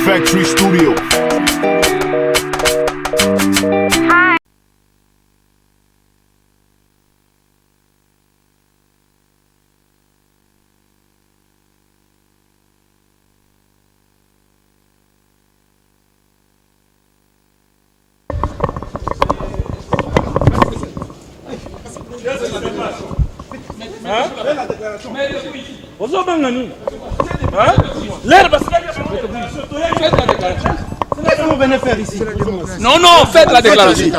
Factory Studio. Non, non, faites la déclaration.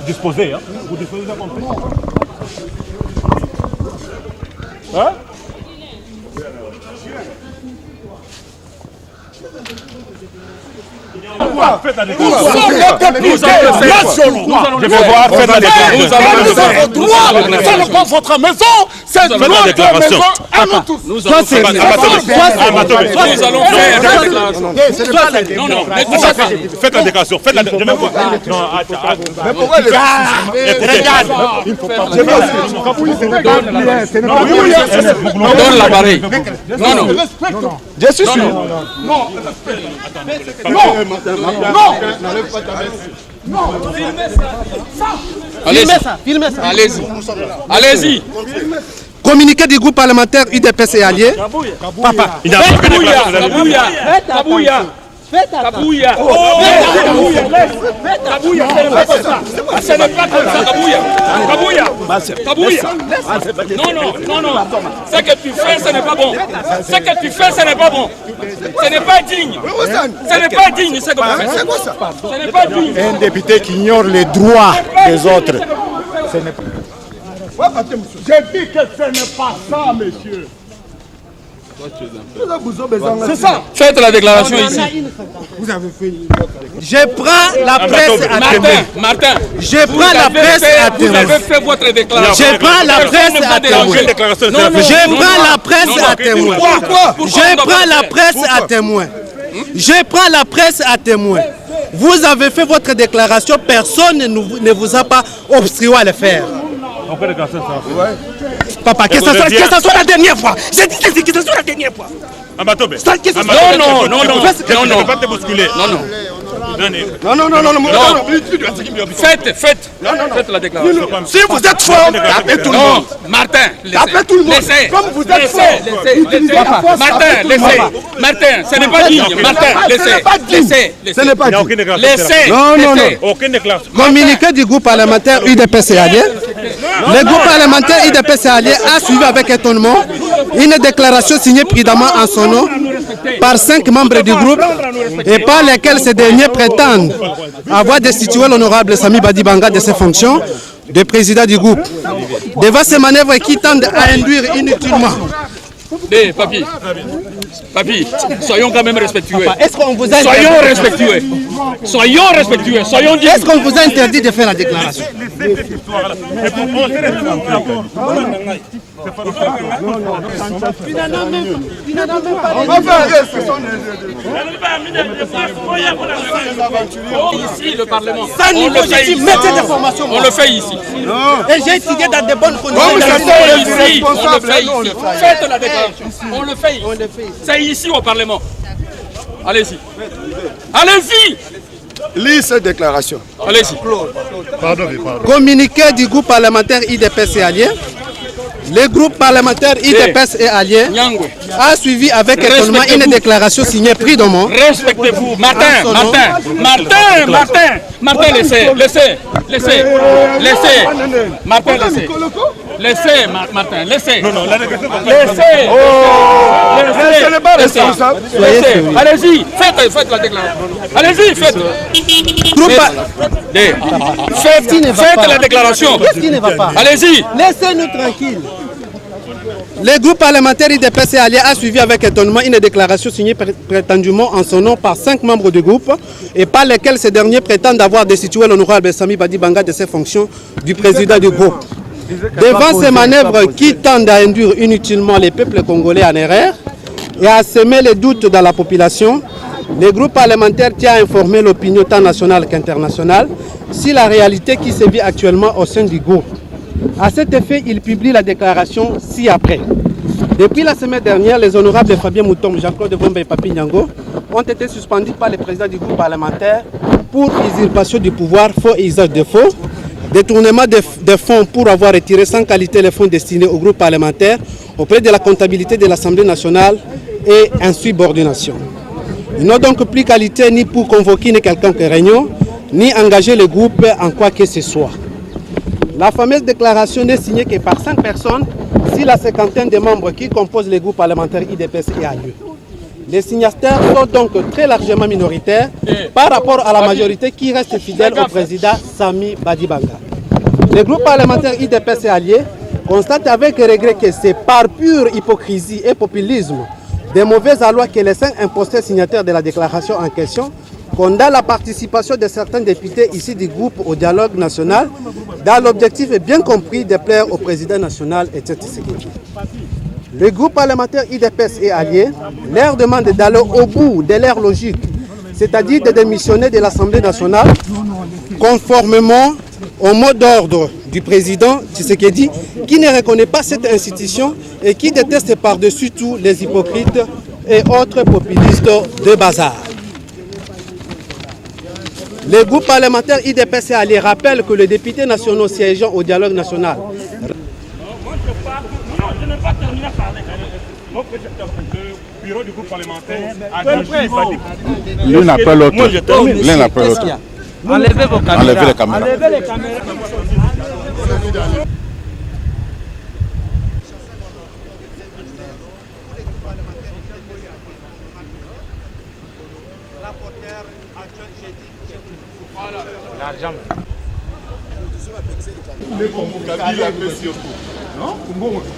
Disposez, hein? Vous disposez à compris. Hein? Faites la déclaration. Je vais voir, faites la déclaration. Ce n'est pas votre maison, c'est notre maison à nous tous. Nous allons faire la déclaration. Non, non, faites la déclaration. Faites la déclaration. Mais pourquoi les gars, donne l'appareil. Non, non. je suis sûr. Non. Allez-y. Allez-y. Communiqué du groupe parlementaire UDPS et alliés. Papa, il a pas de déclaration. Kabouya. Kabouya. Ce n'est pas comme ça, Kabouya. Non, non, non, non. Ce que tu fais, ce n'est pas bon. Ce que tu fais, ce n'est pas bon. Ce n'est pas digne. Ce n'est pas digne, ce que tu fais. Ce n'est pas digne. Un député qui ignore les droits des autres. J'ai dit que ce n'est pas ça, monsieur. C'est ça. Faites la déclaration ici. Je prends la presse à témoin. Martin. Je prends la presse à Vous témoin. avez fait votre déclaration. Je prends la presse à témoin. Je prends la presse à témoin. Je prends la presse à témoin. Je prends la presse à témoin. Vous avez fait votre déclaration, personne ne vous a pas obstrué à le faire. Papa, que ce soit la dernière fois. J'ai dit que ce soit la dernière fois. Non, non. Je ne vais pas te bousculer. Non. Faites la déclaration. Si vous êtes fort, tapez tout le monde. Martin, Tapez tout le monde. laissez. Comme vous êtes fort. Martin, laissez. Martin, ce n'est pas digne. Martin, laissez. Ce n'est pas dit. Laissez. Non. Aucune déclaration. Communiqué du groupe parlementaire UDPS et alliés. Le groupe parlementaire UDPS et alliés a suivi avec étonnement une déclaration signée prudemment en son nom par 5 membres du groupe et par lesquels ces derniers prétendent avoir destitué l'honorable Sami Badibanga de ses fonctions de président du groupe. Devant ces manœuvres qui tendent à induire inutilement. Papi, soyons quand même respectueux. Est-ce qu'on vous a Soyons respectueux. Soyons dignes. Est-ce qu'on vous a interdit de faire la déclaration? Ici, le Parlement. Ça, niveau, je suis maître d'information. On le fait ici. Et j'ai étudié dans de bonnes conditions. Faites la déclaration. On le fait ici. C'est ici au Parlement. Allez-y. Allez-y. Lis cette déclaration. Allez-y. Communiqué du groupe parlementaire IDPS et alliés. Le groupe parlementaire IDPS et alliés a suivi avec étonnement une déclaration signée prudemment. Respectez-vous. Martin, laissez. Martin, laissez. Laissez, Martin, laissez. Non, la déclaration. Laissez. Allez-y, faites la déclaration. Allez-y, faites. Faites la déclaration. Qu'est-ce qui ne va pas? Allez-y. Laissez-nous tranquilles. Le groupe parlementaire IDPS et alliés a suivi avec étonnement une déclaration signée prétendument en son nom par 5 membres du groupe et par lesquels ces derniers prétendent avoir destitué l'honorable Sami Badibanga de ses fonctions du président du groupe. Devant ces manœuvres qui tendent à induire inutilement les peuples congolais en erreur et à semer les doutes dans la population, Le groupe parlementaire tient à informer l'opinion tant nationale qu'internationale sur la réalité qui sévit actuellement au sein du groupe. À cet effet, il publie la déclaration ci-après. Depuis la semaine dernière, les honorables Fabien Mouton, Jean-Claude Vombe et Papi Nyango ont été suspendus par le président du groupe parlementaire pour usurpation du pouvoir, faux et usage de faux, détournement des fonds pour avoir retiré sans qualité les fonds destinés au groupe parlementaire auprès de la comptabilité de l'Assemblée nationale et insubordination. Ils n'ont donc plus qualité ni pour convoquer ni quelconque réunion, ni engager le groupe en quoi que ce soit. La fameuse déclaration n'est signée que par 5 personnes si la cinquantaine de membres qui composent le groupe parlementaire IDPS est à lieu. Les signataires sont donc très largement minoritaires par rapport à la majorité qui reste fidèle au président Sami Badibanga. Le groupe parlementaire IDPS et alliés constate avec regret que c'est par pure hypocrisie et populisme des mauvaises lois que les 5 imposteurs signataires de la déclaration en question condamnent la participation de certains députés ici du groupe au dialogue national dans l'objectif bien compris de plaire au président national et Tshisekedi. Le groupe parlementaire IDPS et alliés leur demande d'aller au bout de leur logique, c'est-à-dire de démissionner de l'Assemblée nationale conformément au mot d'ordre du président Tshisekedi qui ne reconnaît pas cette institution et qui déteste par-dessus tout les hypocrites et autres populistes de bazar. Le groupe parlementaire IDPS et alliés rappelle que les députés nationaux siégeant au dialogue national Le bureau du groupe parlementaire l'un après l'autre. L'un après l'autre. Enlevez vos caméras. Enlevez les caméras. Enlevez les caméras. L'argent. Non?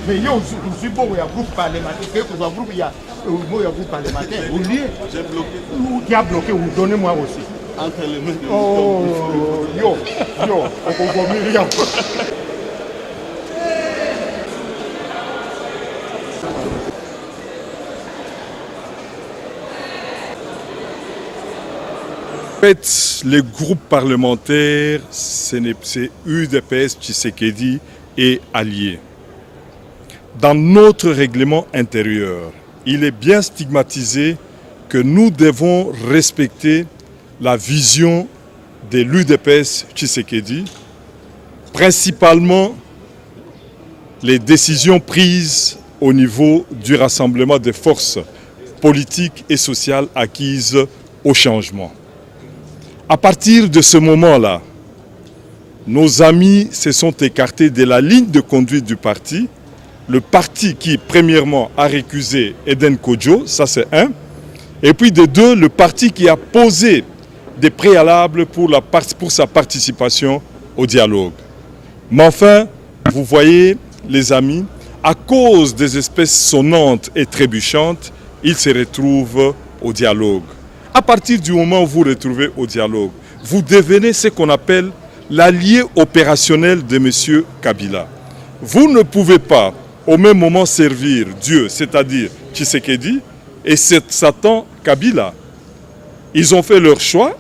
Mais il y a aussi un groupe parlementaire, il y a un groupe parlementaire. Vous liez? J'ai bloqué. Qui a bloqué? Vous donnez-moi aussi. Entre les mains de oh, yo, on comprend rien. En fait, les groupes parlementaires, c'est UDPS, Tshisekedi et alliés. Dans notre règlement intérieur, il est bien stigmatisé que nous devons respecter la vision de l'UDPS Tshisekedi, principalement les décisions prises au niveau du rassemblement des forces politiques et sociales acquises au changement. À partir de ce moment-là, nos amis se sont écartés de la ligne de conduite du parti. Le parti qui, premièrement, a récusé Eden Kodjo, ça c'est un. Et puis de deux, le parti qui a posé des préalables pour sa participation au dialogue. Mais enfin, vous voyez, les amis, à cause des espèces sonnantes et trébuchantes, ils se retrouvent au dialogue. À partir du moment où vous vous retrouvez au dialogue, vous devenez ce qu'on appelle l'allié opérationnel de M. Kabila. Vous ne pouvez pas au même moment servir Dieu, c'est-à-dire Tshisekedi, et Satan Kabila. Ils ont fait leur choix,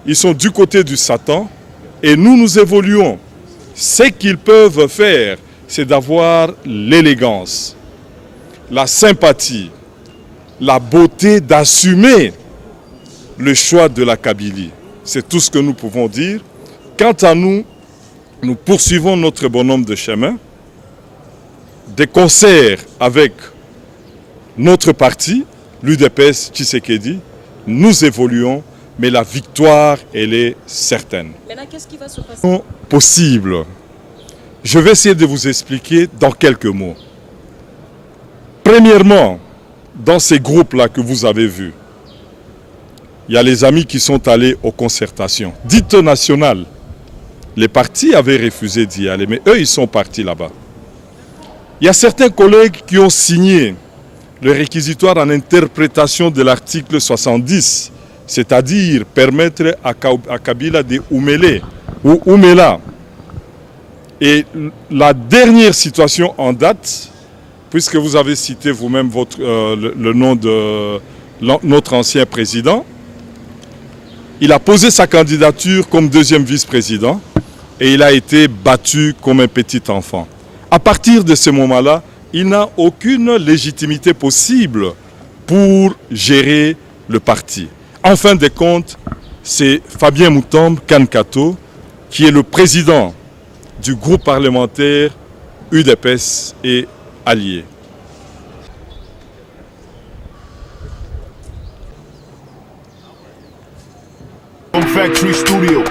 ils sont du côté du Satan, et nous évoluons. Ce qu'ils peuvent faire, c'est d'avoir l'élégance, la sympathie, la beauté d'assumer le choix de la Kabylie. C'est tout ce que nous pouvons dire. Quant à nous, nous poursuivons notre bonhomme de chemin, des concerts avec notre parti, l'UDPS Tshisekedi, nous évoluons, mais la victoire, elle est certaine. Maintenant, qu'est-ce qui va se passer? Possible. Je vais essayer de vous expliquer dans quelques mots. Premièrement, dans ces groupes-là que vous avez vus, il y a les amis qui sont allés aux concertations dites nationales. Les partis avaient refusé d'y aller, mais eux, ils sont partis là-bas. Il y a certains collègues qui ont signé le réquisitoire en interprétation de l'article 70, c'est-à-dire permettre à Kabila de Oumélé ou Oumela. Et la dernière situation en date, puisque vous avez cité vous-même le nom de notre ancien président. Il a posé sa candidature comme deuxième vice-président et il a été battu comme un petit enfant. À partir de ce moment-là, il n'a aucune légitimité possible pour gérer le parti. En fin de compte, c'est Fabien Moutombe Kankato qui est le président du groupe parlementaire UDPS et Alliés. Factory Studio.